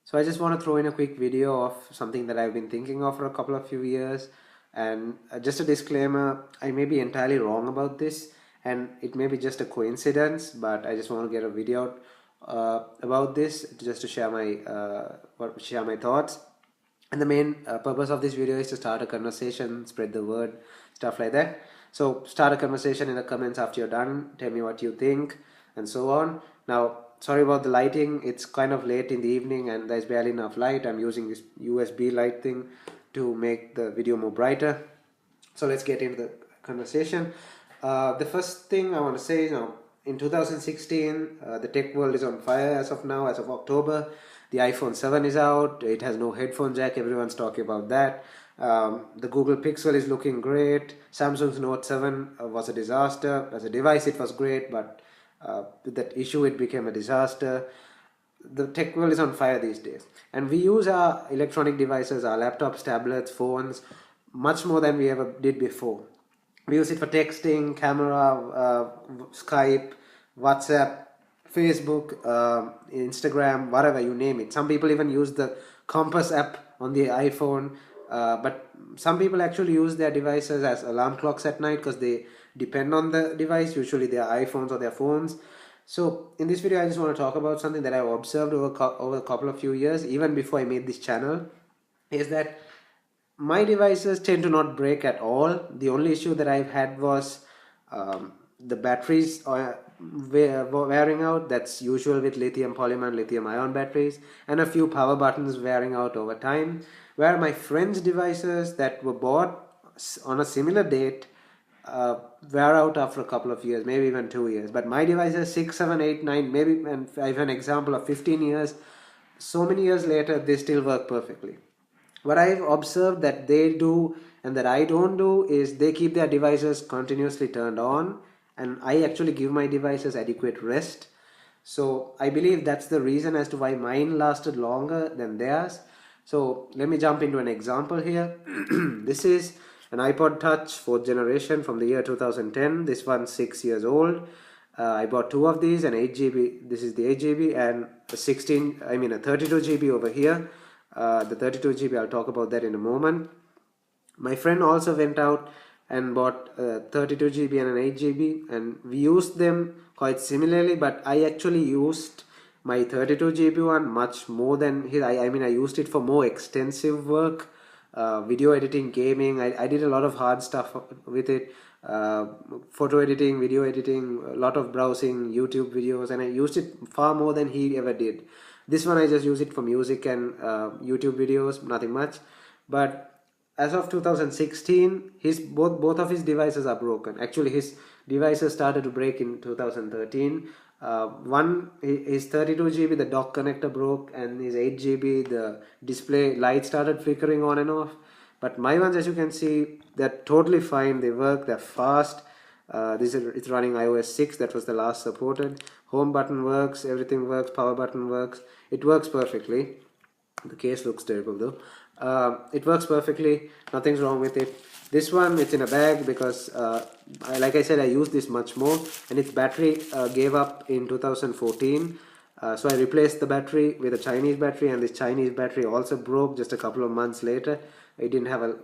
So I just want to throw in a quick video of something that I've been thinking of for a couple of few years. And just a disclaimer, I may be entirely wrong about this, and it may be just a coincidence, but I just want to get a video out about this just to share my thoughts. And the main purpose of this video is to start a conversation, spread the word, stuff like that. So start a conversation in the comments after you're done. Tell me what you think and so on. Now, sorry about the lighting. It's kind of late in the evening and there's barely enough light. I'm using this USB light thing to make the video more brighter. So let's get into the conversation. The first thing I want to say is now, in 2016, the tech world is on fire as of now, as of October. The iPhone 7 is out. It has no headphone jack. Everyone's talking about that. The Google Pixel is looking great. Samsung's Note 7 was a disaster. As a device, it was great, but with that issue, it became a disaster. The tech world is on fire these days, and we use our electronic devices, our laptops, tablets, phones, much more than we ever did before. We use it for texting, camera, Skype, WhatsApp, Facebook, Instagram, whatever, you name it. Some people even use the Compass app on the iPhone, but some people actually use their devices as alarm clocks at night because they depend on the device, usually their iPhones or their phones. So in this video, I just want to talk about something that I've observed over a couple of few years, even before I made this channel, is that my devices tend to not break at all. The only issue that I've had was the batteries are wearing out. That's usual with lithium polymer and lithium ion batteries, and a few power buttons wearing out over time. Where my friends' devices that were bought on a similar date wear out after a couple of years, maybe even 2 years. But my devices 6, 7, 8, 9, maybe, and I have an example of 15 years. So many years later, they still work perfectly. What I've observed that they do and that I don't do is they keep their devices continuously turned on, and I actually give my devices adequate rest. So I believe that's the reason as to why mine lasted longer than theirs. So let me jump into an example here. This is an iPod Touch 4th generation from the year 2010. This one's 6 years old. I bought two of these, an 8 GB. This is the 8 GB, and a 32 GB over here. The 32 GB, I'll talk about that in a moment. My friend also went out and bought a 32 GB and an 8 GB, and we used them quite similarly, but I actually used my 32 GB one much more than his. I used it for more extensive work, video editing, gaming. I did a lot of hard stuff with it, photo editing, video editing, a lot of browsing, YouTube videos, and I used it far more than he ever did. This one I just use it for music and YouTube videos, nothing much. But as of 2016, both of his devices are broken. Actually, his devices started to break in 2013. His 32 GB, the dock connector broke, and his 8 GB, the display light started flickering on and off. But my ones, as you can see, they're totally fine. They work, they're fast. It's running iOS 6, that was the last supported. Home button works, everything works, power button works. It works perfectly. The case looks terrible though. It works perfectly, nothing's wrong with it. This one, it's in a bag because, like I said, I use this much more, and its battery gave up in 2014. So I replaced the battery with a Chinese battery, and this Chinese battery also broke just a couple of months later. It didn't have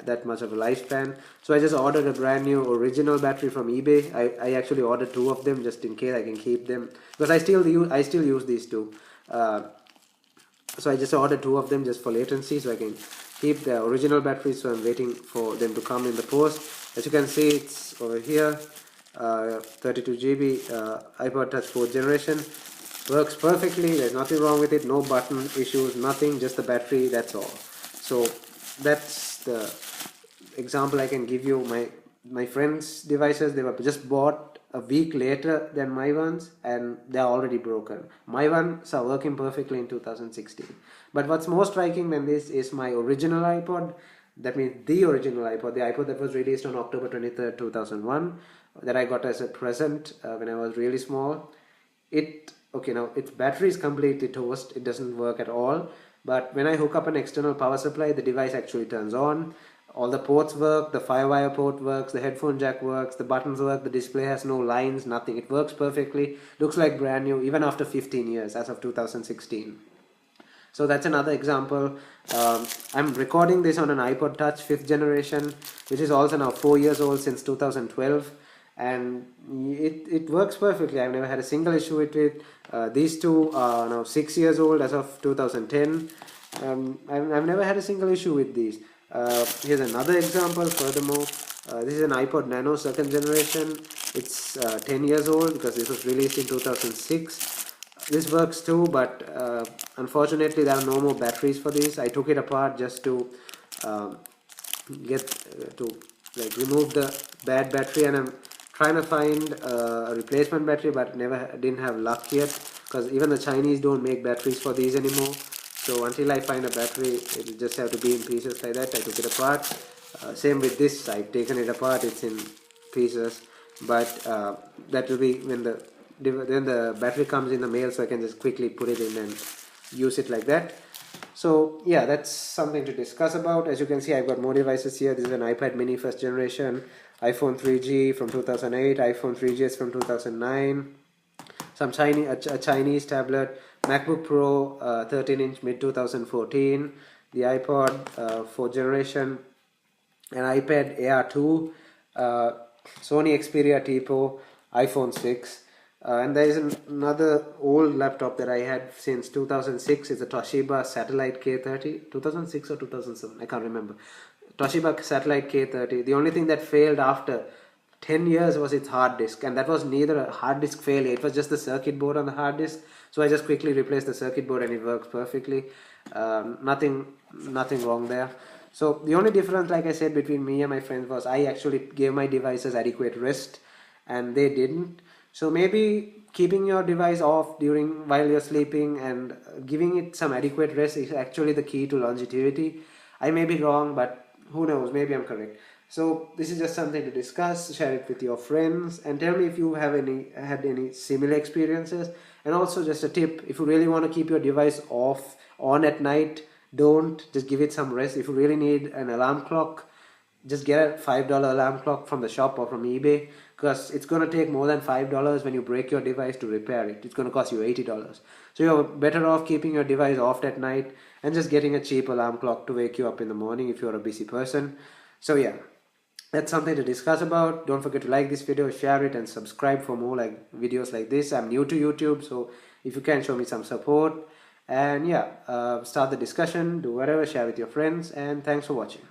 that much of a lifespan. So I just ordered a brand new original battery from eBay. I actually ordered two of them just in case I can keep them, because I still use these two. So I just ordered two of them just for latency, so I can keep the original batteries. So I'm waiting for them to come in the post. As you can see, it's over here, 32 GB iPod Touch 4th generation. Works perfectly, there's nothing wrong with it, no button issues, nothing, just the battery, that's all. So that's the example I can give you. My friends' devices, they were just bought a week later than my ones, and they're already broken. My ones are working perfectly in 2016. But what's more striking than this is my original iPod. That means the original iPod, the iPod that was released on October 23rd, 2001, that I got as a present when I was really small. Now its battery is completely toast, it doesn't work at all. But when I hook up an external power supply, the device actually turns on. All the ports work, the Firewire port works, the headphone jack works, the buttons work, the display has no lines, nothing. It works perfectly, looks like brand new even after 15 years as of 2016. So that's another example. I'm recording this on an iPod Touch 5th generation, which is also now 4 years old since 2012, and it works perfectly. I've never had a single issue with it. These two are now 6 years old as of 2010. I've never had a single issue with these. Here's another example. Furthermore, this is an iPod Nano 2nd generation. It's 10 years old because this was released in 2006. This works too, but unfortunately there are no more batteries for this. I took it apart just to um, get to like remove the bad battery, and I'm trying to find a replacement battery, but didn't have luck yet, because even the Chinese don't make batteries for these anymore. So until I find a battery, it'll just have to be in pieces like that. I took it apart. Same with this, I've taken it apart, it's in pieces, but that will be when then the battery comes in the mail, so I can just quickly put it in and use it like that. So yeah, that's something to discuss about. As you can see, I've got more devices here. This is an iPad mini 1st generation, iPhone 3G from 2008, iPhone 3GS from 2009, some a Chinese tablet, MacBook Pro 13-inch mid 2014, the iPod 4th generation, an iPad Air 2, Sony Xperia Tipo, iPhone 6, and there is another old laptop that I had since 2006. It's a Toshiba Satellite K30, 2006 or 2007, I can't remember. Toshiba Satellite K30. The only thing that failed after 10 years was its hard disk, and that was neither a hard disk failure, it was just the circuit board on the hard disk. So I just quickly replaced the circuit board and it works perfectly. Nothing wrong there. So the only difference, like I said, between me and my friends was I actually gave my devices adequate rest and they didn't. So maybe keeping your device off while you're sleeping and giving it some adequate rest is actually the key to longevity. I may be wrong, but who knows, maybe I'm correct. So this is just something to discuss, share it with your friends, and tell me if you have had any similar experiences. And also just a tip, if you really want to keep your device on at night, don't, just give it some rest. If you really need an alarm clock, just get a $5 alarm clock from the shop or from eBay, because it's going to take more than $5 when you break your device to repair it. It's going to cost you $80. So you're better off keeping your device off at night and just getting a cheap alarm clock to wake you up in the morning if you're a busy person. So yeah, that's something to discuss about. Don't forget to like this video, share it, and subscribe for more videos like this. I'm new to YouTube, so if you can show me some support, and yeah, start the discussion, do whatever, share with your friends, and thanks for watching.